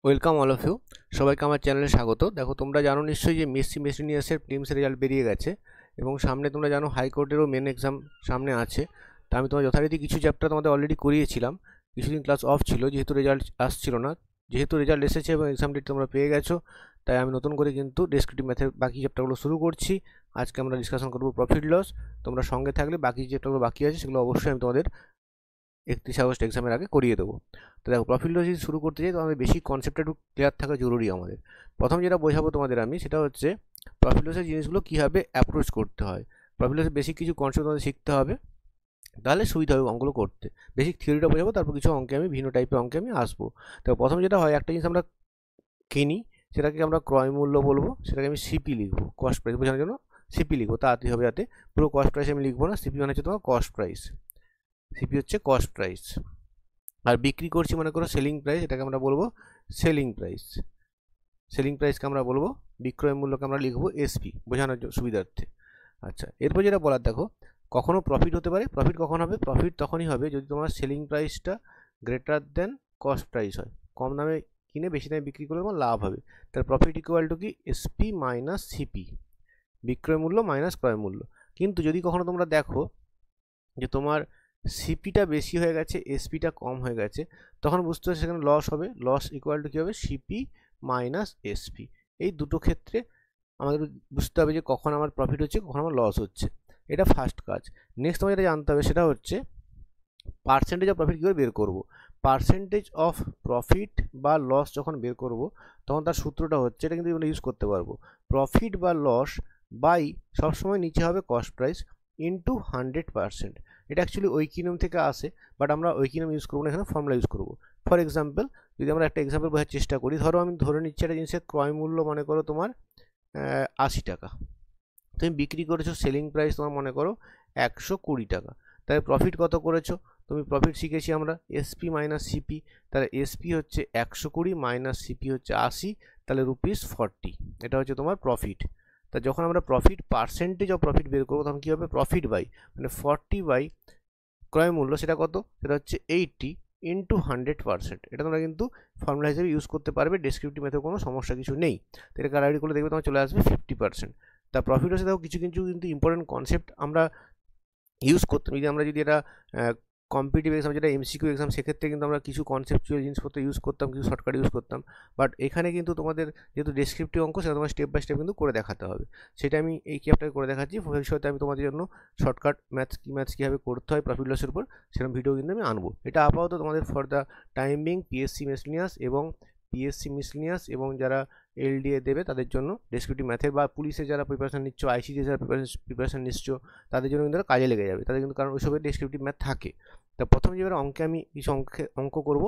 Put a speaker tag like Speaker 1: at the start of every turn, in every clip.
Speaker 1: Welcome all of you. সবাইকে আমার চ্যানেলে স্বাগত। দেখো, তোমরা জানো নিশ্চয়ই যে মেসি মেসিনিয়াসের প্রিলিমসের রেজাল্ট বেরিয়ে গেছে এবং সামনে তোমরা জানো হাইকোর্টেরও মেন এক্সাম সামনে আছে। তা আমি তোমার যথারীতি কিছু চ্যাপ্টার তোমাদের অলরেডি করিয়েছিলাম। কিছুদিন ক্লাস অফ ছিল যেহেতু রেজাল্ট আসছিল না। যেহেতু রেজাল্ট এসেছে এবং এক্সাম ডেট তোমরা পেয়ে গেছো, তাই আমি নতুন করে কিন্তু ডেসক্রিপটিভ ম্যাথের বাকি চ্যাপ্টারগুলো শুরু করছি। আজকে আমরা ডিসকাশন করবো প্রফিট লস। তোমরা সঙ্গে থাকলে বাকি যে চ্যাপ্টারগুলো বাকি আছে সেগুলো অবশ্যই আমি তোমাদের 31 আগস্ট এক্সামের আগে করিয়ে দেবো। তো দেখো, প্রফিট লস যদি শুরু করতে চাই তো আমাদের বেশি কনসেপ্টটা একটু ক্লিয়ার থাকা জরুরি আমাদের। প্রথম যেটা বোঝাবো তোমাদের আমি, সেটা হচ্ছে প্রফিট লসের জিনিসগুলো কীভাবে অ্যাপ্রোচ করতে হয়। প্রফিট লসের বেসিক কিছু কনসেপ্ট তোমাদের শিখতে হবে, তাহলে সুবিধা হবে অঙ্কগুলো করতে। বেসিক থিওরিটা বোঝাবো, তারপর কিছু অঙ্কে আমি ভিন্ন টাইপের অঙ্কে আমি আসবো। তো প্রথম যেটা হয়, একটা জিনিস আমরা কিনি, সেটাকে আমরা ক্রয় মূল্য বলবো, সেটাকে আমি সিপি লিখবো, কস্ট প্রাইস বোঝানোর জন্য সিপি লিখবো। তাড়াতাড়ি হবে, যাতে পুরো কস্ট প্রাইস আমি লিখবো না। সিপি মানে হচ্ছে তোমার কস্ট প্রাইস, সিপি হচ্ছে কস্ট প্রাইস। আর বিক্রি করছি মনে করো সেলিং প্রাইস, এটাকে আমরা বলবো সেলিং প্রাইস। সেলিং প্রাইসকে আমরা বলবো, বিক্রয় মূল্যকে আমরা লিখবো এসপি, বোঝানোর সুবিধার্থে। আচ্ছা, এরপর যেটা বলার, দেখো কখনো প্রফিট হতে পারে। প্রফিট কখন হবে? প্রফিট তখনই হবে যদি তোমার সেলিং প্রাইসটা গ্রেটার দেন কস্ট প্রাইস হয়। কম দামে কিনে বেশি দামে বিক্রি করলে তোমার লাভ হবে। তাহলে প্রফিট ইকুয়াল টু কি? এসপি মাইনাস সিপি, বিক্রয় মূল্য মাইনাস ক্রয় মূল্য। কিন্তু যদি কখনো তোমরা দেখো যে তোমার সিপিটা বেশি হয়ে গেছে, এসপিটা কম হয়ে গেছে, তখন বুঝতে হবে সেখানে লস হবে। লস ইকুয়াল টু কী হবে? CP minus SP. এই দুটো ক্ষেত্রে আমাদের বুঝতে হবে যে কখন আমার প্রফিট হচ্ছে, কখন আমার লস হচ্ছে। এটা ফার্স্ট কাজ। নেক্সট তোমার যেটা জানতে হবে সেটা হচ্ছে পার্সেন্টেজ অফ প্রফিট কীভাবে বের করবো। পার্সেন্টেজ অফ প্রফিট বা লস যখন বের করব, তখন তার সূত্রটা হচ্ছে, এটা কিন্তু আমরা ইউজ করতে পারবো, প্রফিট বা লস বাই সবসময় নিচে হবে কস্ট প্রাইস ইন্টু 100%। এটা অ্যাকচুয়ালি ঐকিনিয়াম থেকে আসে, বাট আমরা ঐকিনিয়াম ইউজ করবো না, এখানে ফর্মুলা ইউজ করবো। ফর এক্সাম্পল, যদি আমরা একটা এক্সাম্পল বোঝার চেষ্টা করি, ধরো আমি ধরে নিচ্ছি একটা জিনিসের ক্রয় মূল্য মনে করো তোমার 80 টাকা, তুমি বিক্রি করেছো সেলিং প্রাইস তোমার মনে করো 120 টাকা। তাহলে প্রফিট কত করেছো? তুমি প্রফিট শিখেছি আমরা এসপি মাইনাস সিপি। তাহলে এসপি হচ্ছে 120 মাইনাস সিপি হচ্ছে 80, তাহলে ₹40। এটা হচ্ছে তোমার প্রফিট। তা যখন আমরা প্রফিট পার্সেন্টেজ অফ প্রফিট বের করবো, তখন কী হবে? প্রফিট বাই মানে 40 বাই ক্রয় মূল্য, সেটা কত? সেটা হচ্ছে 80 ইন্টু 100%। এটা তোমরা কিন্তু ফর্মুলা হিসেবে ইউজ করতে পারবে, ডেসক্রিপটিভ মেথড কোনো সমস্যা কিছু নেই। তো এটা কারাইড করলে দেখবে তোমার চলে আসবে 50%। তা প্রফিট হচ্ছে, দেখো কিছু কিছু কিন্তু ইম্পর্টেন্ট কনসেপ্ট আমরা ইউজ করতাম। যদি এটা কম্পিটিটিভ এক্সাম, যেটা এমসিকিউ এক্সাম, সেক্ষেত্রে কিন্তু আমরা কিছু কনসেপচুয়াল জিনিসপত্র ইউজ করতাম, কিছু শর্টকাট ইউজ করতাম। বাট এখানে কিন্তু তোমাদের যেহেতু ডেসক্রিপটিভ অঙ্ক, সেটা তোমার স্টেপ বাই স্টেপ কিন্তু করে দেখাতে হবে। সেটা আমি এই চ্যাপ্টারে করে দেখাচ্ছি। ভবিষ্যতে আমি তোমাদের জন্য শর্টকাট ম্যাথস কীভাবে করতে হয় প্রফিট লসের উপর, সেরকম ভিডিও কিন্তু আমি আনবো। এটা আপাতত তোমাদের for the time being PSC miscellaneous এবং যারা এলডিএ দেবে তাদের জন্য ডেসক্রিপটিভ ম্যাথের, বা পুলিশে যারা প্রিপারেশন নিচ্ছ, আইসিডি যারা প্রিপারেশন নিচ্ছ, তাদের জন্য কিন্তু কাজে লেগে যাবে তাদের কিন্তু, কারণ ওইসবের ডেসক্রিপটিভ ম্যাথ থাকে। তা প্রথম যেবার অঙ্কে আমি কিছু অঙ্ক করবো,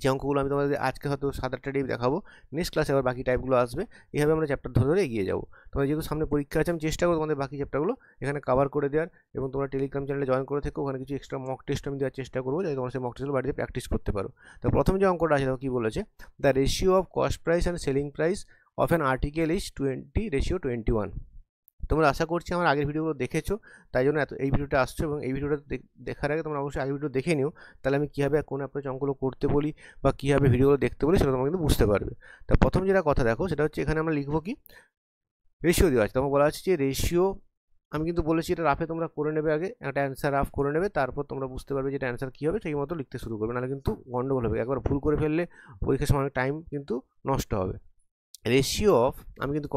Speaker 1: যে অঙ্কগুলো আমি তোমাদের আজকে হয়তো 7-8টা টাইপ দেখাবো, নেক্সট ক্লাসে আবার বাকি টাইপগুলো আসবে। এইভাবে আমরা চ্যাপ্টার ধরে ধরে এগিয়ে যাবো। তোমাদের যেহেতু সামনে পরীক্ষা আছে, আমি চেষ্টা করবো তোমাদের বাকি চ্যাপ্টারগুলো এখানে কভার করে দেওয়ার, এবং তোমরা টেলিগ্রাম চ্যানেলে জয়েন করে থেকো, ওখানে কিছু এক্সট্রা মক টেস্ট আমি দেওয়ার চেষ্টা করবো, যাতে তোমরা সেই মক টেস্টগুলো বাড়িতে প্র্যাকটিস করতে পারো। তো প্রথম যে অঙ্কটা আছে, দেখো কী বলেছে, the ratio of cost price and selling price of an article is 20:21। তোমরা আশা করছি আমার আগের ভিডিওগুলো দেখেছো, তাই জন্য এই ভিডিওটা আসছো, এবং এই ভিডিওটা দেখার আগে তোমরা অবশ্যই আগের ভিডিও দেখে নিও। তাহলে আমি কীভাবে কোন অ্যাপ্রোচ অঙ্কগুলো করতে বলি বা কীভাবে ভিডিওগুলো দেখতে বলি, সেটা তোমরা কিন্তু বুঝতে পারবে। তা প্রথম যেটা কথা দেখো, সেটা হচ্ছে এখানে আমরা লিখবো কি, রেশিও দেওয়া আছে। তোমার বলা আছে যে রেশিও, আমি কিন্তু বলেছি এটা রাফে তোমরা করে নেবে, আগে একটা অ্যান্সার রাফ করে নেবে, তারপর তোমরা বুঝতে পারবে যে এটা অ্যান্সার কী হবে, সেই মতো লিখতে শুরু করবে, নাহলে কিন্তু গন্ডগোল হবে। একবার ভুল করে ফেললে পরীক্ষার সময় টাইম কিন্তু নষ্ট হবে। রেশিও অফ, আমি কিন্তু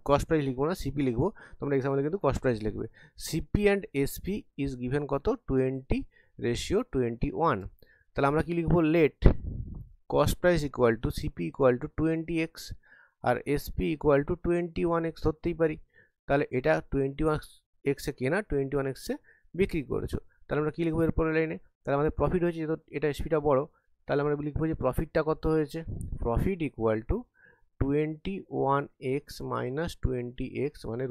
Speaker 1: কস্ট প্রাইস লিখবো না, সিপি লিখবো, তোমরা এক্সাম্পলে কিন্তু কস্ট প্রাইস লিখবে। CP and SP is given কত? 20:21। তাহলে আমরা কি লিখবো? Let cost price equal to CP equal to 20x আর এসপি ইকুয়াল টু 21x ধরতেই পারি। তাহলে এটা 21x এ কেনা, 21x এ বিক্রি করেছো। তাহলে আমরা কি লিখবো এরপরে লাইনে? তাহলে আমাদের প্রফিট হয়েছে, যেহেতু এটা এসপিটা বড়, তাহলে আমরা লিখবো যে প্রফিটটা কত হয়েছে। Profit equal to 21x minus 20x মানে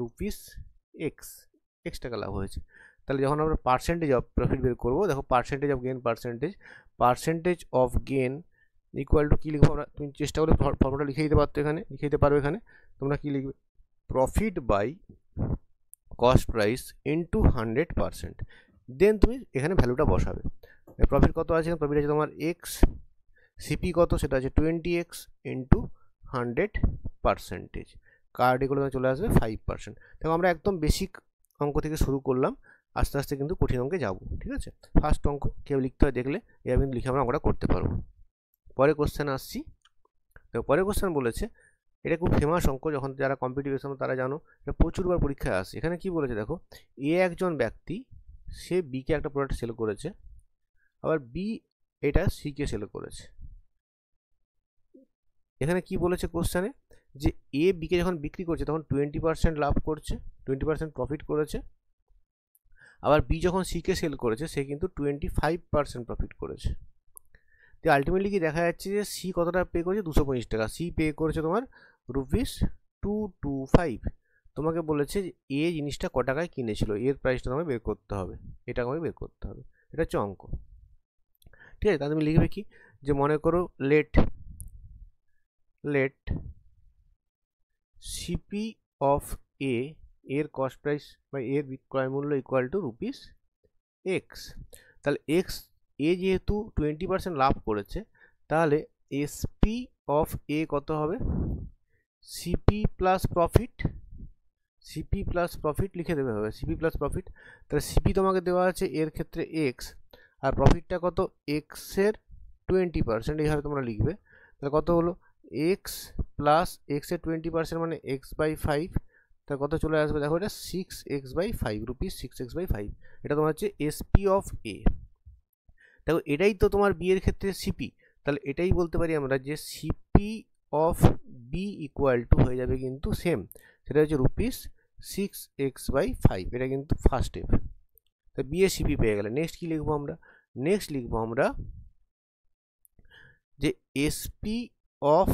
Speaker 1: x টাকা লাভ হয়েছে। তাহলে যখন আমরা পার্সেন্টেজ অফ প্রফিট বের করবো, দেখো percentage of gain, percentage of gain equal to কী লিখবো আমরা? তুমি চেষ্টা করে ফর্মুলাটা লিখে দিতে পারতো, লিখে দিতে পারো এখানে। তোমরা কি লিখবে? Profit by cost price into 100%। Then তুমি এখানে ভ্যালুটা বসাবে। প্রফিট কত আছে? প্রফিট আছে তোমার x, সিপি কত সেটা আছে 20x ইন্টু 100%, কার্ড এগুলো চলে আসবে 5%। দেখো আমরা একদম বেসিক অঙ্ক থেকে শুরু করলাম, আস্তে আস্তে কিন্তু কঠিন অঙ্কে যাব, ঠিক আছে। ফার্স্ট অঙ্ক কেউ লিখতে হয় দেখলে এভাবে কিন্তু লিখে আমরা অঙ্কটা করতে পারবো। পরে কোশ্চেন আসছি। তো পরে কোশ্চেন বলেছে, এটা খুব ফেমাস অঙ্ক, যখন যারা কম্পিটিটিভ এক্সাম তারা জানো, এটা প্রচুরবার পরীক্ষায় আসে। এখানে কি বলেছে দেখো, এ একজন ব্যক্তি, সে বিকে একটা প্রোডাক্ট সেল করেছে, আবার বি এটা সিকে সেল করেছে। এখানে কি বলেছে কোশ্চেনে, যে এ বিকে যখন বিক্রি করছে তখন 20% লাভ করছে, 20% প্রফিট করেছে, আবার বি যখন সিকে সেল করেছে সে কিন্তু 25% প্রফিট করেছে। তো আলটিমেটলি কি দেখা যাচ্ছে যে সি কতটা পে করেছে, 225 টাকা। সি পে করেছে তোমার ₹225। তোমাকে বলেছে যে এ জিনিসটা ক টাকায় কিনেছিল, এর প্রাইসটা তোমাকে বের করতে হবে, এটা আমাকে বের করতে হবে। এটা হচ্ছে অঙ্ক, ঠিক আছে। তাহলে তুমি লিখবে কি, যে মনে করো লেট সিপি অফ এ এর কস্ট প্রাইস বা এর বিক্রয় মূল্য ইকুয়াল টু ₹x। তাহলে এক্স, এ যেহেতু 20% লাভ করেছে, তাহলে এসপি অফ এ কত হবে, CP plus profit, CP plus profit লিখে দেবে হবে, সিপি প্লাস প্রফিট। তাহলে সিপি তোমাকে দেওয়া আছে এর ক্ষেত্রে এক্স, আর প্রফিটটা কত, এক্সের 20%, এইভাবে তোমরা লিখবে। তাহলে কত হলো, এক্স প্লাস এক্সের 20% মানে x/5, তাহলে কত চলে আসবে দেখো, এটা 6x/5, ₹6x/5। এটা তোমার হচ্ছে এসপি অফ এ। দেখো এটাই তো তোমার বি এর ক্ষেত্রে সিপি, তাহলে এটাই বলতে পারি আমরা যে CP of B equal to হয়ে যাবে কিন্তু সেম, সেটা হচ্ছে ₹6x/5। এটা কিন্তু ফার্স্ট স্টেপ। তো বি এ সিপি পেয়ে গেলে নেক্সট কি লিখবো আমরা, নেক্সট লিখবো আমরা যে SP of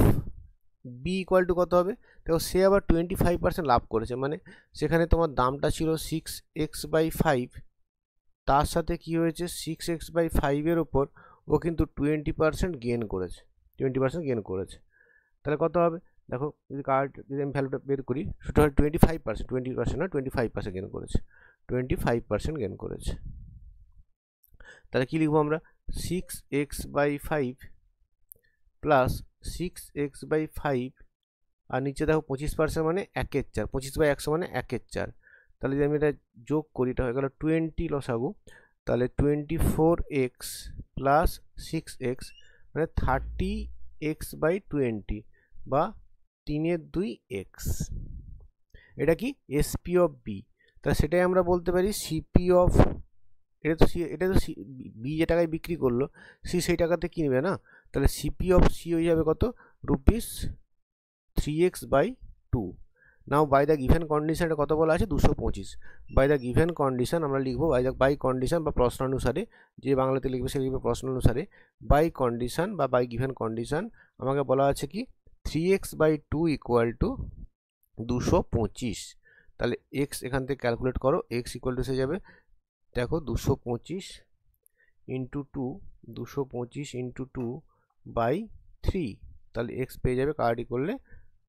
Speaker 1: B equal to কত হবে। দেখো সে আবার 25% লাভ করেছে, মানে সেখানে তোমার দামটা ছিল 6x/5, তার সাথে কি হয়েছে 6x/5 এর ওপর ও কিন্তু 20% গেন করেছে, 20% গেন করেছে। তাহলে কত হবে দেখো, যদি কার্ড যদি আমি ভ্যালুটা বের করি, সেটা হয় 25%, 20% না 25% গেন করেছে, 25% গেন করেছে। তাহলে কি লিখবো আমরা, 6x/5 প্লাস 6x/5, আর নিচে দেখো 25% মানে 1/4, 25/100 মানে 1/4। তাহলে যদি আমি এটা যোগ করি, এটা হয়ে গেল 20 লসাগু, তাহলে 24x প্লাস 6x মানে 30x/20 বা 3/2x। এটা কি এসপি অফ বি, তাহলে সেটাই আমরা বলতে পারি সিপি অফ, এটা তো বি যে টাকায় বিক্রি করলো সি সেই টাকাতে কিনবে না, তাহলে সিপি অফ সি হয়ে যাবে কত, ₹3x/2। Now by the given condition, এটা কত বলা আছে 225। বাই দ্য গিভেন কন্ডিশন আমরা লিখবো বাই কন্ডিশন বা প্রশ্ন অনুসারে, যে বাংলাতে লিখবে সে লিখবে প্রশ্ন অনুসারে। বাই কন্ডিশন বা বাই গিভেন কন্ডিশন আমাকে বলা আছে কি 3x/2 ইকুয়াল টু 225। তাহলে এক্স এখান থেকে ক্যালকুলেট করো, এক্স ইকুয়াল টু এসে যাবে দেখো 225 ইন্টু 2, 225 ইন্টু 2/3, তাহলে এক্স পেয়ে যাবে কার্ডি করলে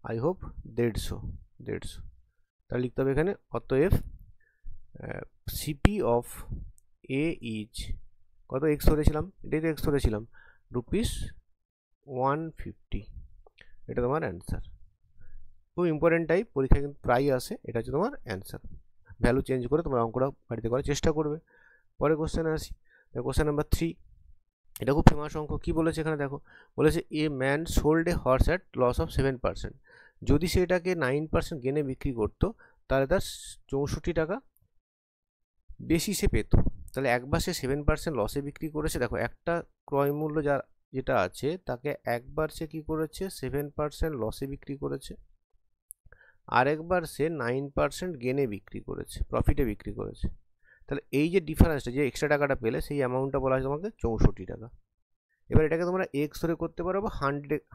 Speaker 1: আই হোপ 150। তাহলে লিখতে হবে এখানে, অতএব সিপি অফ এ ইজ কত, এক্স ধরেছিলাম, এটাই তো এক্স ধরেছিলাম, ₹150। এটা তোমার অ্যান্সার। খুব ইম্পর্টেন্ট টাইপ, পরীক্ষায় কিন্তু প্রায় আসে। এটা হচ্ছে তোমার অ্যান্সার। ভ্যালু চেঞ্জ করে তোমার অঙ্কটা বাড়িতে করার চেষ্টা করবে। পরে কোশ্চেনে আসি, কোশ্চেন নাম্বার 3। এটা খুব ফেমাস অঙ্ক। কি বলেছে এখানে দেখো, বলেছে a man sold a horse at loss of 7%। যদি সে এটাকে 9% গেনে বিক্রি করতো তাহলে তার 64 টাকা বেশি সে পেত। তাহলে একবার সে 7% লসে বিক্রি করেছে। দেখো একটা ক্রয় মূল্য যেটা আছে তাকে একবার সে কি করেছে 7% লসে বিক্রি করেছে, আরেকবার সে 9% গেনে বিক্রি করেছে, প্রফিটে বিক্রি করেছে। তাহলে এই যে ডিফারেন্সটা, যে এক্সট্রা টাকাটা পেলে সেই অ্যামাউন্টটা বলা হয় তোমাকে 64 টাকা। এবার এটাকে তোমরা এক্স ধরে করতে পারো বা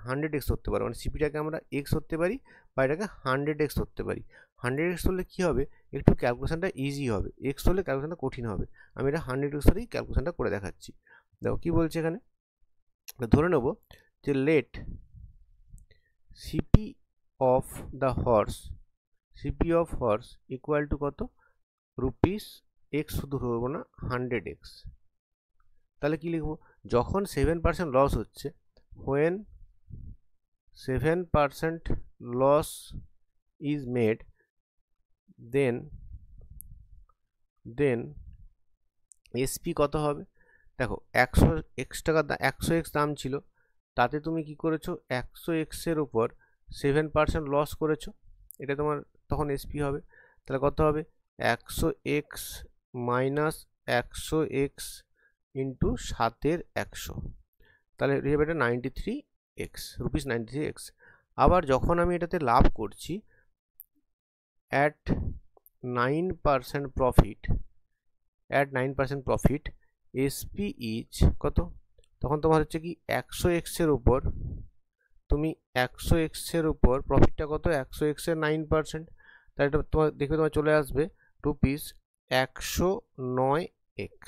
Speaker 1: 100x ধরতে পারো, মানে সিপিটাকে আমরা এক্স ধরতে পারি বা এটাকে 100x ধরতে পারি। 100x ধরলে কী হবে, একটু ক্যালকুলেশনটা ইজি হবে, এক্স ধরলে ক্যালকুলেশনটা কঠিন হবে। আমি এটা 100x ধরেই ক্যালকুলেশনটা করে দেখাচ্ছি। দেখো কী বলছে এখানে, ধরে নেব যে let CP of the horse, CP of horse equal to কত, ₹x, শুধু ধরবো না 100x। তাহলে কি লিখবো, যখন 7% লস হচ্ছে when 7% loss is made, then SP কত হবে? দেখো 100x টাকা 100x দাম ছিল, তাতে তুমি কি করেছো 100x এর উপর 7% লস করেছো, এটা তোমার তখন এসপি হবে। তাহলে কত হবে? 100x মাইনাস 100x ইন্টু 7 এর 100, তাহলে হবে এটা 93x রুপিস 93x। আবার যখন আমি এটাতে লাভ করছি অ্যাট 9% প্রফিট, এসপি ইজ কত? তখন তোমার হচ্ছে কি 100x এর উপর তুমি 100x এর উপর প্রফিটটা কত? 100x এর 9%, তাহলে এটা তোমার দেখবে তোমার চলে আসবে রুপিস 109x।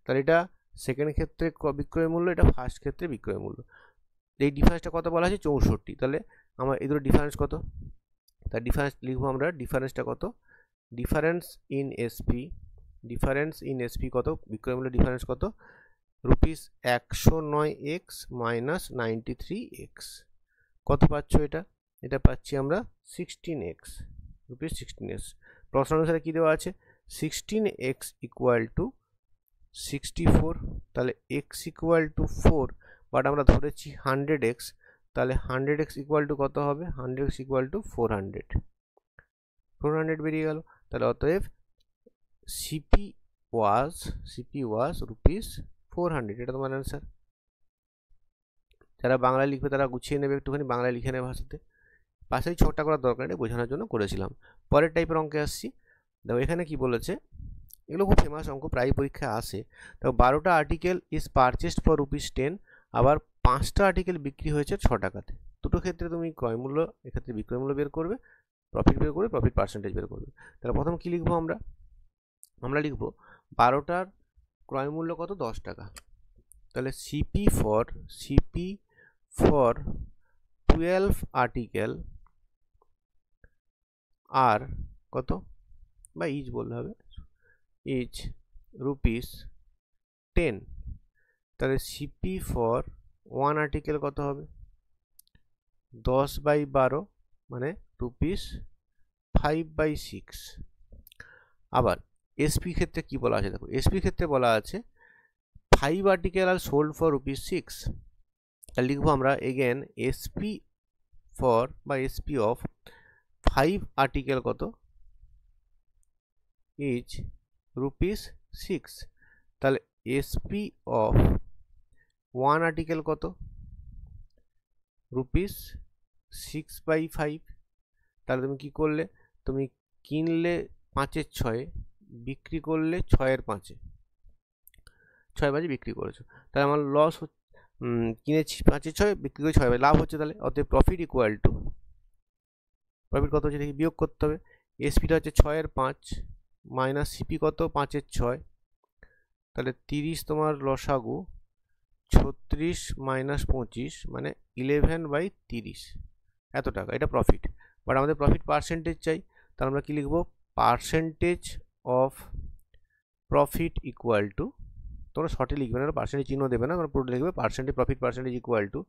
Speaker 1: তাহলে এটা সেকেন্ড ক্ষেত্রে বিক্রয় মূল্য, এটা ফার্স্ট ক্ষেত্রে বিক্রয় মূল্য। এই ডিফারেন্সটা কত বলা আছে? 64। তাহলে আমার এই দুটো ডিফারেন্স কত? তার ডিফারেন্স লিখবো আমরা, ডিফারেন্সটা কত? ডিফারেন্স ইন এসপি কত? বিক্রয় মূল্য ডিফারেন্স কত? Rupees 109x minus 93x। কত পাচ্ছ এটা? এটা পাচ্ছি আমরা 16x, রুপিস 16x। প্রশ্ন অনুসারে কি দেওয়া আছে? 16x ইকুয়াল টু 64, তাহলে x ইকুয়াল টু 4, বাট আমরা ধরেছি 100x, তাহলে 100x ইকুয়াল টু কত হবে? 100x ইকুয়াল টু 400 বেরিয়ে গেল। তাহলে অতএব সিপি ওয়াজ রুপিস 400, এটা তোমার অ্যান্সার। যারা বাংলা লিখবে তারা গুছিয়ে নেবে, একটুখানি বাংলায় লিখে নেবে ভাষাতে, পাশেই ছোটটা করার দরকার নেই, বোঝানোর জন্য করেছিলাম। পরের টাইপের অঙ্কে আসছি। দেখো এখানে কি বলেছে, এগুলো খুব ফেমাস অঙ্ক, প্রায় পরীক্ষায় আসে। দেখো 12টা article is purchased for rupees 10, আবার 5টা আর্টিকেল বিক্রি হয়েছে 6 টাকাতে। দুটো ক্ষেত্রে তুমি ক্রয় মূল্য, এক্ষেত্রে বিক্রয় মূল্য বের করবে, প্রফিট বের করবে, প্রফিট পার্সেন্টেজ বের করবে। তাহলে প্রথম কি লিখবো আমরা লিখবো 12টার ক্রয় মূল্য কত? 10 টাকা। তাহলে সিপি ফর 12 আর্টিকেল আর কত, বা ইজ বলতে হবে, ইজ রুপিস 10। তাহলে সিপি ফর 1 আর্টিকেল কত হবে? 10/12 মানে রুপিস 5/6। আবার এসপি ক্ষেত্রে কি বলা আছে? দেখো এসপি ক্ষেত্রে বলা আছে 5 article are sold for rupees 6। তাহলে লিখবো আমরা এগেন এসপি ফর বা এসপি অফ 5 আর্টিকেল কত? Is rupees 6। তাহলে এসপি অফ 1 আর্টিকেল কত? রুপিস 6/5। তাহলে তুমি কি করলে? তুমি কিনলে 5-এর 6, বিক্রি করলে 6-এর 5-এ, 6/5 বিক্রি করেছো। তাহলে আমার লস কিনেছি 5-এর 6, বিক্রি করে 6/5, লাভ হচ্ছে। তাহলে অতএব প্রফিট ইকুয়াল টু, প্রফিট কত হচ্ছে দেখি, বিয়োগ করতে হবে। এসপিটা হচ্ছে 6-এর 5 মাইনাস সিপি কত? 5-এর 6, তাহলে 30 তোমার লসাগু, 36 মাইনাস 25 মানে 11/30, এত টাকা, এটা প্রফিট। বাট আমাদের প্রফিট পার্সেন্টেজ চাই, তাহলে আমরা কি লিখবো? Percentage of profit equal to, তোমরা শর্টে লিখবে না, পার্সেন্টেজ চিহ্ন দেবে না, তোমরা পুরোটা লিখবে profit percentage equal to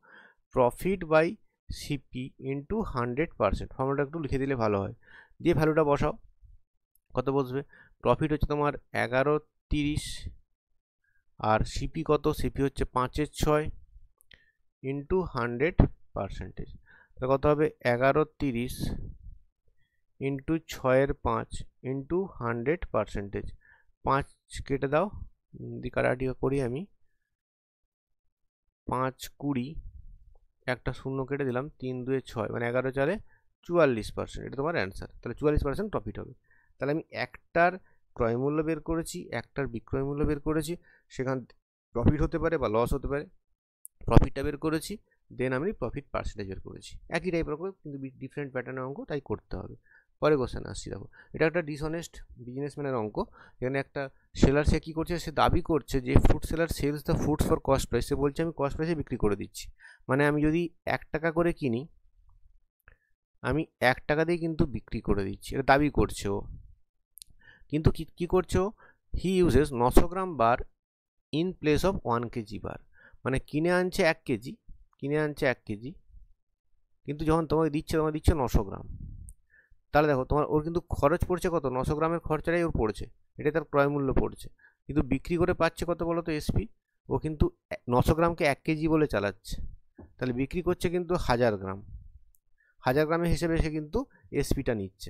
Speaker 1: profit by CP into 100%। ফর্মুলাটা একটু লিখে দিলে ভালো হয়। দিয়ে ভ্যালুটা বসাও, কত বসবে? প্রফিট হচ্ছে তোমার 11.30, আর সিপি কত? সিপি হচ্ছে 5-এর 6 ইন্টু 100%। তাহলে কত হবে? 11.30 ইন্টু 6-এর 5 ইন্টু 100%। 5 কেটে দাও, কাটাকাটি করি আমি, 5-20, একটা শূন্য কেটে দিলাম, 3-2 6 মানে 11-4 44%, এটা তোমার অ্যান্সার। তাহলে 44% প্রফিট হবে। তাহলে আমি একটার ক্রয় মূল্য বের করেছি, একটার বিক্রয় মূল্য বের করেছি, সেখান প্রফিট হতে পারে বা লস হতে পারে, প্রফিটটা বের করেছি, দেন আমি প্রফিট পার্সেন্টেজ বের করেছি। একই টাইপের অঙ্ক কিন্তু ডিফারেন্ট প্যাটার্নের অঙ্ক, তাই করতে হবে। পরে কোশ্চেন আসছি। দেখো এটা একটা ডিসঅনেস্ট বিজনেসম্যানের অঙ্ক। এখানে একটা সেলার, সে কী করছে? সে দাবি করছে যে fruit seller sells the fruits for cost price. সে বলছে আমি কস্ট প্রাইসে বিক্রি করে দিচ্ছি, মানে আমি যদি 1 টাকা করে কিনি, আমি 1 টাকা দিয়ে কিন্তু বিক্রি করে দিচ্ছি, এটা দাবি করছে ও। কিন্তু কি করছে ও? He uses 900 gram bar in place of 1 kg bar, মানে কিনে আনছে 1 কেজি, কিনে আনছে 1 কেজি, কিন্তু যখন তোমাকে দিচ্ছে 900 গ্রাম। তাহলে দেখো তোমার ওর কিন্তু খরচ পড়ছে কত, 900 গ্রামের খরচাটাই ওর পড়ছে, এটাই তার ক্রয় মূল্য পড়ছে। কিন্তু বিক্রি করে পাচ্ছে কত বলো তো এসপি, ও কিন্তু 900 গ্রামকে 1 কেজি বলে চালাচ্ছে, তাহলে বিক্রি করছে কিন্তু 1000 গ্রাম, 1000 গ্রামের হিসেবে সে কিন্তু এসপিটা নিচ্ছে।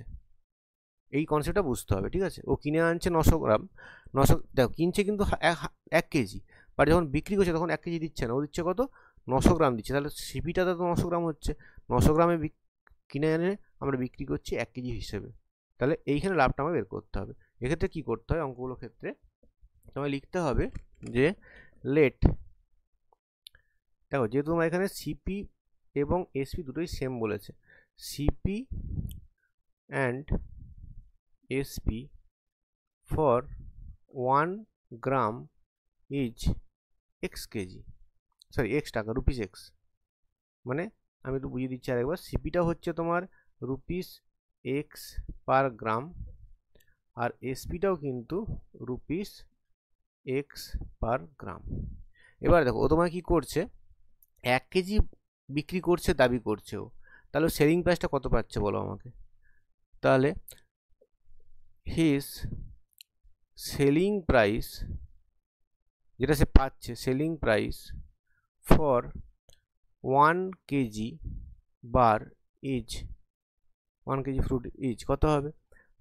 Speaker 1: এই কনসেপ্টটা বুঝতে হবে, ঠিক আছে। ও কিনে আনছে 900 গ্রাম, 900 দেখো কিনছে কিন্তু 1 কেজি, বাট যখন বিক্রি করছে তখন 1 কেজি দিচ্ছে না, ও দিচ্ছে কত, 900 গ্রাম দিচ্ছে। তাহলে সিপিটাতে তো 900 গ্রাম হচ্ছে, 900 গ্রামে কিনে এনে আমরা বিক্রি করছি 1 কেজি হিসেবে। তাহলে এইখানে লাভটা আমার বের করতে হবে। এক্ষেত্রে কী করতে হয়, অঙ্কগুলোর ক্ষেত্রে তোমায় লিখতে হবে যে লেট, দেখো যেহেতু তোমার এখানে সিপি এবং এসপি দুটোই সেম বলেছে, CP and SP for 1 gram is x KG, sorry x টাকা, রুপিস এক্স। মানে আমি একটু বুঝিয়ে দিচ্ছি আরেকবার, সিপিটা হচ্ছে তোমার রুপিস এক্স পার গ্রাম, আর এসপিটাও কিন্তু রুপিস এক্স পার গ্রাম। এবার দেখো ও তোমার কী করছে, 1 কেজি বিক্রি করছে দাবি করছে ও, তাহলে সেলিং প্রাইসটা কত পাচ্ছে বলো আমাকে। তাহলে হিজ সেলিং প্রাইস, যেটা সে পাচ্ছে selling price for 1 kg bar is, 1 KG fruit is কত হবে,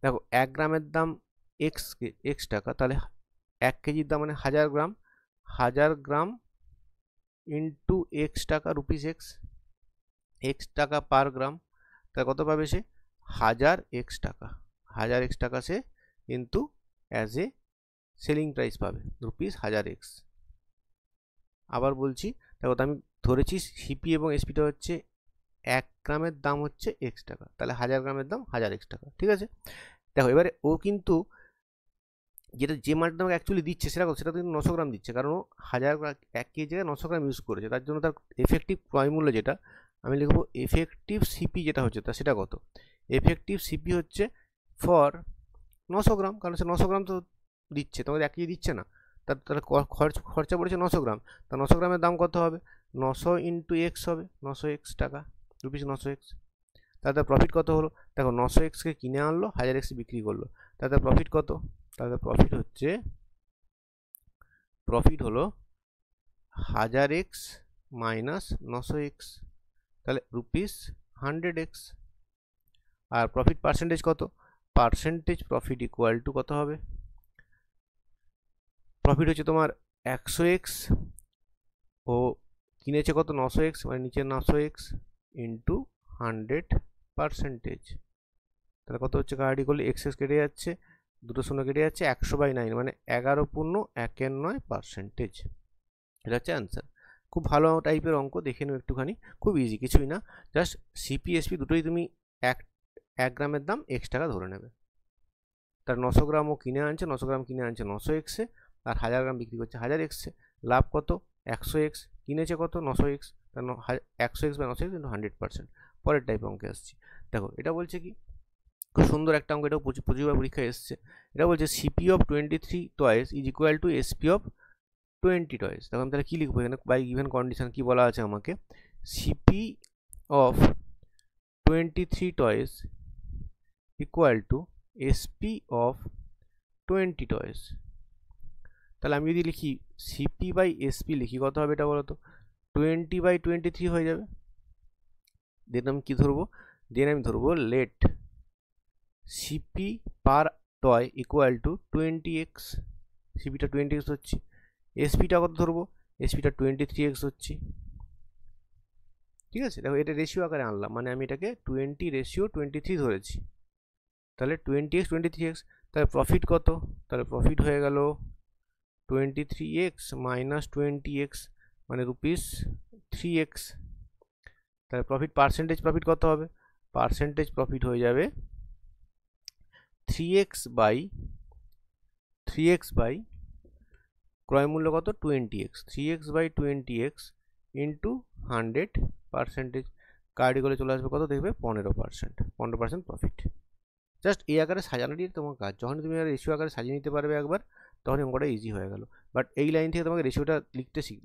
Speaker 1: দেখো 1 গ্রামের দাম এক্স টাকা, তাহলে 1 কেজির দাম মানে 1000 গ্রাম, 1000 গ্রাম ইন্টু এক্স টাকা, রুপিস এক্স টাকা পার গ্রাম, তাহলে কত পাবে সে, 1000 এক্স টাকা, 1000 এক্স টাকা সে কিন্তু অ্যাজ এ সেলিং প্রাইস পাবে, রুপিস 1000 এক্স। আবার বলছি, দেখো আমি ধরেছি সিপি এবং এসপিটা হচ্ছে 1 গ্রামের দাম হচ্ছে এক্স টাকা, তাহলে 1000 গ্রামের দাম 1000 এক্স টাকা, ঠিক আছে। দেখো এবারে ও কিন্তু যেটা যে মালটা আমাকে অ্যাকচুয়ালি দিচ্ছে সেটা কিন্তু 900 গ্রাম দিচ্ছে, কারণ ও 1000 1 কেজি জায়গায় 900 গ্রাম ইউজ করেছে, তার জন্য তার এফেক্টিভ ক্রয় মূল্য যেটা আমি লিখবো, এফেক্টিভ সিপি যেটা হচ্ছে তা সেটা কত, এফেক্টিভ সিপি হচ্ছে ফর 900 গ্রাম, কারণ সে 900 গ্রাম তো দিচ্ছে, তোমাদের 1 কেজি দিচ্ছে না, তার খরচা পড়েছে 900 গ্রাম, তা 900 গ্রামের দাম কত হবে, 900 ইন্টু এক্স হবে, 900 এক্স টাকা, রুপিস 900 এক্স। তাতে প্রফিট কত হলো, দেখো 900 এক্সকে কিনে আনলো, 1000 এক্স বিক্রি করলো, তাতে প্রফিট কত, তাহলে প্রফিট হলো 1000 এক্স মাইনাস 900 এক্স, তাহলে রুপিস 100 এক্স। আর প্রফিট পার্সেন্টেজ কত, পার্সেন্টেজ প্রফিট ইকুয়াল টু কত হবে, প্রফিট হচ্ছে তোমার 100 এক্স, ও কিনেছে কত 900 এক্স, মানে নিচে 900 এক্স ইন্টু 100%, তাহলে কত হচ্ছে, কাটাকাটি করলে এক্স কেটে যাচ্ছে, দুটো শূন্য কেটে যাচ্ছে, 100/9 মানে 11.19%। এটা হচ্ছে অ্যান্সার। খুব ভালো টাইপের অঙ্ক, দেখে নেব একটুখানি, খুব ইজি, কিছুই না, জাস্ট সিপি এসপি দুটোই তুমি 1 গ্রামের দাম এক্স টাকা ধরে নেবে, তার 900 গ্রাম ও কিনে আনছে, 900 গ্রাম কিনে আনছে 900 এক্সে, আর 1000 গ্রাম বিক্রি করছে 1000 এক্সে, লাভ কত, 100 এক্স, কিনেছে কত 900 এক্স, তার 100 এক্স বা 900 এক্স ইন্টু 100%। পরের টাইপ অঙ্কে আসছি, দেখো এটা বলছে কি, খুব সুন্দর একটা অঙ্ক, এটাও প্রচুরবার পরীক্ষায় এসছে। এটা বলছে CP of 23 toys is equal to SP of 20 toys. দেখো আমি তাহলে কী লিখবো এখানে, বাই গিভেন কন্ডিশন কী বলা আছে আমাকে, CP of 23 toys equal to SP of 20 toys. তাহলে আমি যদি লিখি সিপি বাই এসপি লিখি, কত হবে এটা বলো তো, 20/23 হয়ে যাবে। দেন আমি কী ধরবো, আমি ধরবো let CP per toy equal to 20x, সিপিটা 20x হচ্ছে, এসপিটা কত ধরবো, এসপিটা 23x হচ্ছে, ঠিক আছে। দেখো এটা রেশিও আকারে আনলাম, মানে আমি এটাকে 20:23 ধরেছি, তাহলে 20x 23x, তাহলে প্রফিট কত, তাহলে প্রফিট হয়ে গেল 23x মাইনাস 20x মানে রুপিস 3x, তাহলে প্রফিট পার্সেন্টেজ প্রফিট কত হবে, পার্সেন্টেজ প্রফিট হয়ে যাবে 3x বাই ক্রয় মূল্য কত 20x, 3x by 20x into 100%, Cardi করে চলে আসবে কত, দেখবে 15% প্রফিট। জাস্ট এই আকারে সাজানোটি তোমার কাজ, যখন তুমি রেশিও আকারে সাজিয়ে নিতে পারবে একবার, তখন অঙ্কটা ইজি হয়ে গেল। বাট এই লাইন থেকে তোমাকে রেশিওটা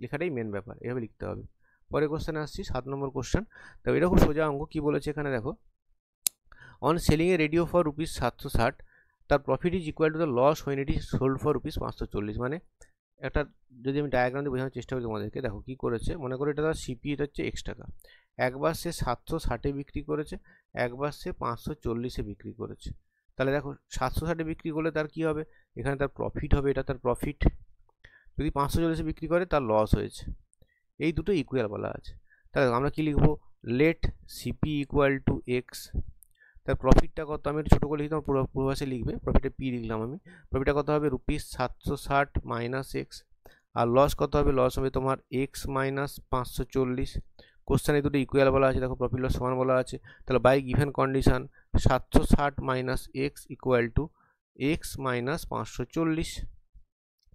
Speaker 1: লেখাটাই মেন ব্যাপার, এভাবে লিখতে হবে। পরে কোশ্চেনে আসছি 7 নম্বর কোশ্চেন। তো এটা খুব সোজা অঙ্ক। কি বলেছে এখানে দেখো, on selling a radio for rupees 760 তার profit is equal to the loss when it is sold for rupees 540। মানে একটা যদি আমি ডায়াগ্রাম দিয়ে বোঝানোর চেষ্টা করি তোমাদেরকে, দেখো কি করেছে, মনে করো এটা তার সিপি, এটা হচ্ছে x টাকা, একবার সে 760-এ বিক্রি করেছে, একবার সে 540-এ বিক্রি করেছে। তাহলে দেখো 760-এ বিক্রি করলে তার কি হবে, এখানে তার প্রফিট হবে, এটা তার প্রফিট। যদি 540-এ বিক্রি করে তার লস হয়েছে। এই দুটো ইকুয়াল বলা আছে। তাহলে আমরা কি লিখবো, let CP equal to X. তার প্রফিটটা কত, আমি একটু ছোটো করে লিখতাম, পুরো ভাষায় লিখবে, প্রফিটে পি লিখলাম আমি। প্রফিটটা কত হবে, রুপিস 760 মাইনাস এক্স। আর লস কত হবে, লস হবে তোমার এক্স মাইনাস 540। কোশ্চেনে দুটো ইকুয়াল বলা আছে, দেখো প্রফিট লস সমান বলা আছে। তাহলে by given condition 760 minus X equal to X minus 540।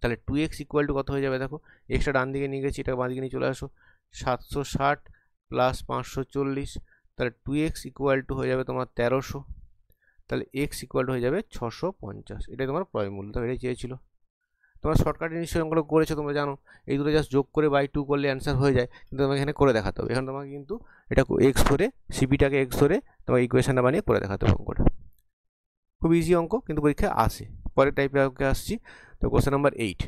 Speaker 1: তাহলে 2x ইকুয়াল টু কত হয়ে যাবে, দেখো এক্সটা ডান দিকে নিয়ে গেছি, এটা বাঁ দিকে নিয়ে চলে আসো, 760 প্লাস 540। তাহলে 2x ইকুয়াল টু হয়ে যাবে তোমার 1300। তাহলে x ইকুয়াল টু হয়ে যাবে 650। এটাই তোমার ক্রয় মূল্য। তো এটাই চেয়েছিল। তোমরা শর্টকাটে নিশ্চয়ই অঙ্কগুলো করেছো, তোমরা জানো এই দুটো জাস্ট যোগ করে বাই 2 করলে অ্যান্সার হয়ে যায়, কিন্তু তোমাকে এখানে করে দেখাতে হবে। এখানে তোমাকে কিন্তু এটা x ধরে, সিপিটাকে x ধরে তোমার ইকুয়েশনটা বানিয়ে করে দেখাতে হবে অঙ্কটা। খুব ইজি অঙ্ক, কিন্তু পরীক্ষায় আসে। পরের টাইপের অঙ্কে আসছি। তো কোশ্চেন নাম্বার 8,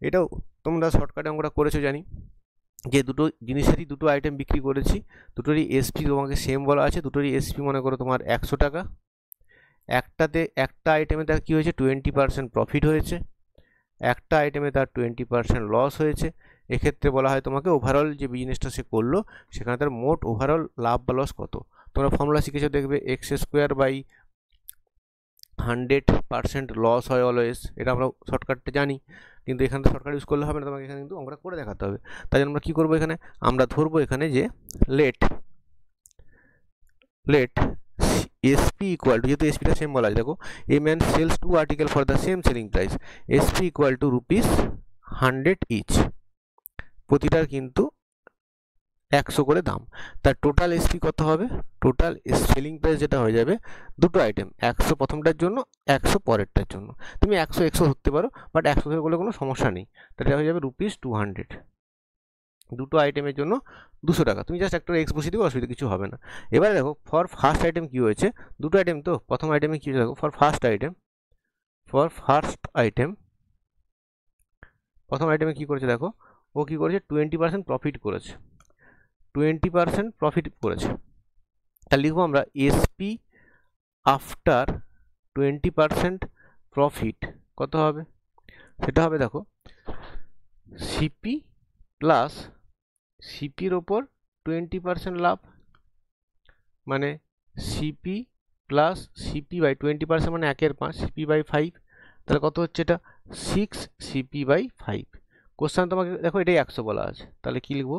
Speaker 1: এটাও তোমরা শর্টকাটে অঙ্কটা করেছো জানি, যে দুটো জিনিসেরই দুটো আইটেম বিক্রি করেছি, দুটোরই এসপি তোমাকে সেম বলা আছে। দুটোরই এসপি মনে করো তোমার 100 টাকা। একটা আইটেমে তার কী হয়েছে, 20% প্রফিট হয়েছে, একটা আইটেমে তার 20% লস হয়েছে। এক্ষেত্রে বলা হয় তোমাকে ওভারঅল যে বিজনেসটা সে করলো সেখানে তার মোট ওভারঅল লাভ বা লস কত। তোমরা ফর্মুলা শিখেছো, দেখবে x² বাই 100% লস হয় অলওয়েজ, এটা আমরা শর্টকাটটা জানি, কিন্তু এখানে তো শর্টকাট ইউজ করলে হবে না, তোমাকে এখানে কিন্তু অঙ্কটা করে দেখাতে হবে। তাই জন্য আমরা কী করবো, এখানে আমরা ধরবো এখানে যে লেট এসপি ইকুয়াল টু, যেহেতু এসপিটা সেম বলা আছে, দেখো a man sells 2 article for the same selling price, SP equal to rupees 100 each. প্রতিটার কিন্তু 100 করে দাম। তার টোটাল এসপি কত হবে, টোটাল সেলিং প্রাইস যেটা হয়ে যাবে, দুটো আইটেম 100 প্রথমটার জন্য, 100 পরেরটার জন্য। তুমি 100 ধরতে পারো, বাট 100 ধরে করলে কোনো সমস্যা নেই। তাহলে হয়ে যাবে রুপিস 200। দুটো আইটেমের জন্য 200 টাকা। তুমি জাস্ট একটা এক্স বসিয়ে দিবে, অসুবিধা কিছু হবে না। এবারে দেখো ফর ফার্স্ট আইটেম কী হয়েছে, দুটো আইটেম তো, প্রথম আইটেমে কী হয়েছে দেখো, প্রথম আইটেমে কী করেছে দেখো, ও কী করেছে, 20% প্রফিট করেছে, 20% প্রফিট করেছে। তাহলে লিখবো আমরা এসপি আফটার 20% প্রফিট কত হবে, সেটা হবে দেখো সিপি প্লাস সিপির ওপর 20% লাভ, মানে সিপি প্লাস সিপি বাই 20% মানে 1/5, সিপি বাই 5। তাহলে কত হচ্ছে এটা, 6 সিপি বাই 5। কোশ্চেন তোমাকে দেখো এটাই 100 বলা আছে, তাহলে কি লিখবো,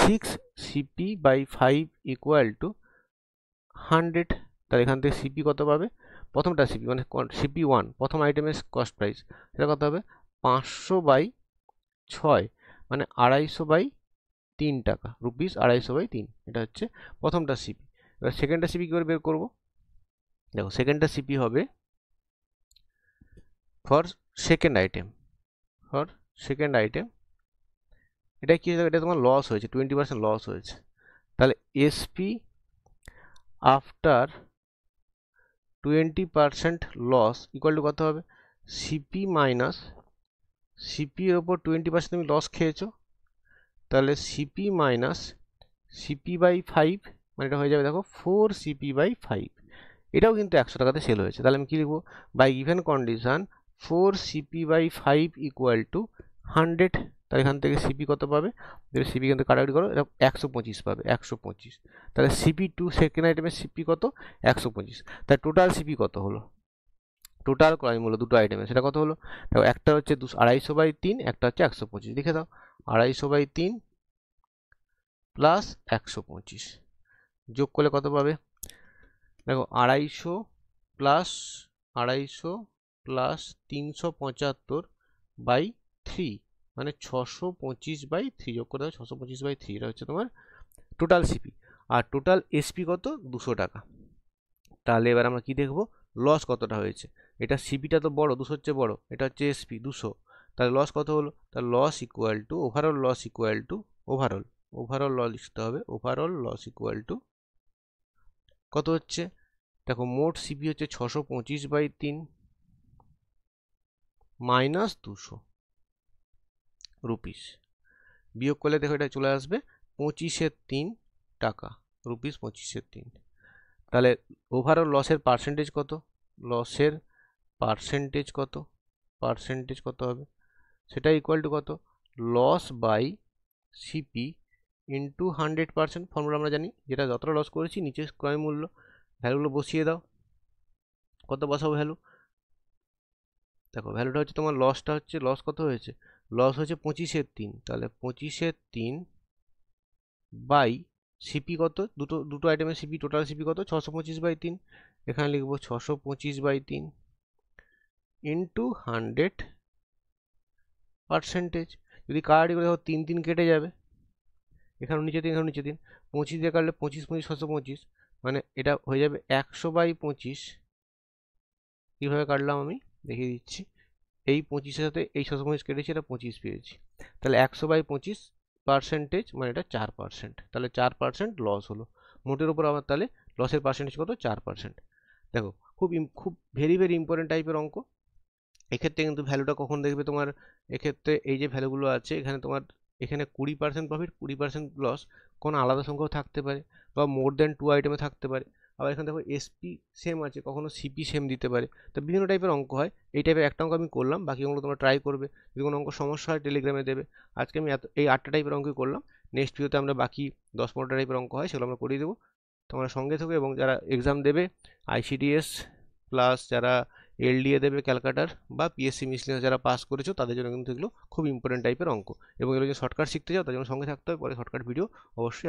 Speaker 1: 6 সিপি বাই 5 ইকুয়াল টু 100। তাহলে এখান থেকে সিপি কত পাবে, প্রথমটা সিপি মানে সিপি 1, প্রথম আইটেমের কস্ট প্রাইস, সেটা কত হবে 500/6, মানে 250/3 টাকা, রুপিস 250/3। এটা হচ্ছে প্রথমটা সিপি। এবার সেকেন্ডটা সিপি কী করে বের করবো, দেখো সেকেন্ডটা সিপি হবে ফর সেকেন্ড আইটেম, এটা কি হয়ে যাবে, এটা তোমার লস হয়েছে, 20% লস হয়েছে। তাহলে SP after 20% loss equal to কত হবে, সিপি মাইনাস সিপির ওপর 20% তুমি লস খেয়েছো, তাহলে সিপি মাইনাস সিপি বাই 5, মানে এটা হয়ে যাবে দেখো 4 সিপি বাই 5। এটাও কিন্তু 100 টাকাতে সেল হয়েছে। তাহলে আমি কি লিখবো, by given condition 4 CP by 5 equal to 100। তাহলে এখান থেকে সিপি কত পাবে, সিপি কিন্তু কাটাকাটি করো, এটা 125 পাবে, 125। তাহলে সিপি 2 সেকেন্ড আইটেমের সিপি কত, 125। তাহলে টোটাল সিপি কত হলো, টোটাল ক্রয় মূল্য দুটো আইটেমের সেটা কত হলো, দেখো একটা হচ্ছে 250/3, একটা হচ্ছে 125। লিখে দাও 250/3 প্লাস 125 যোগ করলে কত পাবে, দেখো 250 প্লাস 375/3, মানে 625/3 যোগ করে দাও, 625/3। এটা হচ্ছে তোমার টোটাল সিপি। আর টোটাল এসপি কত, 200 টাকা। তাহলে এবার আমরা কি দেখবো, লস কতটা হয়েছে। এটা সিপিটা তো বড়, 200 হচ্ছে বড়, এটা হচ্ছে এসপি 200, তাহলে লস কত হলো, তাহলে loss equal to overall overall loss লিখতে হবে, ওভারঅল লস ইকুয়াল টু কত হচ্ছে, দেখো মোট সিপি হচ্ছে 625/3 মাইনাস 200 রুপিস, বিয়োগ করলে দেখো এটা চলে আসবে 25/3 টাকা, রুপিস 25/3। তাহলে ওভারঅল লসের পার্সেন্টেজ কত, লসের পার্সেন্টেজ কত হবে, সেটা ইকুয়াল টু কত, loss by CP into 100%, formula আমরা জানি, যেটা যতটা লস করেছি নিচে ক্রয় মূল্য, ভ্যালুগুলো বসিয়ে দাও, কত বসাবো ভ্যালু, দেখো ভ্যালুটা হচ্ছে তোমার লসটা হচ্ছে, লস কত হয়েছে, লস হচ্ছে 25/3, তাহলে 25/3 বাই সিপি কত, দুটো আইটেমের সিপি, টোটাল সিপি কত 625/3, এখানে লিখবো 625/3 ইন্টু 100%। যদি কাটাকাটি করে দেখো 3 কেটে যাবে, এখানে নিচে 3, এখানে নিচে 3, 25 দিয়ে কাটলে 25 25 625, মানে এটা হয়ে যাবে 100/25। কীভাবে কাটলাম আমি দেখিয়ে দিচ্ছি, এই 25-এর সাথে এই 625 কেটেছি, এটা 25 পেয়েছি, তাহলে 100/25% মানে এটা 4%, তাহলে 4% লস হলো মোটের উপর। আমার তাহলে লসের পার্সেন্টেজ কত, 4%। দেখো খুব ভেরি ইম্পর্টেন্ট টাইপের অঙ্ক। এক্ষেত্রে কিন্তু ভ্যালুটা কখন দেখবে তোমার, এক্ষেত্রে এই যে ভ্যালুগুলো আছে এখানে তোমার, এখানে 20% প্রফিট 20% লস কোনো আলাদা সংখ্যাও থাকতে পারে, বা মোর দেন 2 আইটেমে থাকতে পারে, আবার এখানে দেখো এসপি সেম আছে, কখনো সিপি সেম দিতে পারে, তো বিভিন্ন টাইপের অঙ্ক হয়। এই টাইপের একটা অঙ্ক আমি করলাম, বাকি অঙ্কগুলো তোমরা ট্রাই করবে, যদি কোনো অঙ্ক সমস্যা হয় টেলিগ্রামে দেবে। আজকে আমি এই 8টা টাইপের অঙ্কই করলাম, নেক্সট ভিডিওতে আমরা বাকি 10-15টা টাইপের অঙ্ক হয় সেগুলো আমরা করিয়ে দেবো। তোমরা সঙ্গে থাকো, এবং যারা এক্সাম দেবে আইসিডিএস প্লাস যারা এলডিএ দেবে ক্যালকাটার, বা পিএসসি মিসলিনিয়াস যারা পাস করেছো তাদের জন্য কিন্তু এগুলো খুব ইম্পর্টেন্ট টাইপের অঙ্ক, এবং এগুলো যদি শর্টকাট শিখতে চাও তার জন্য সঙ্গে থাকতে হবে, পরে শর্টকাট ভিডিও অবশ্যই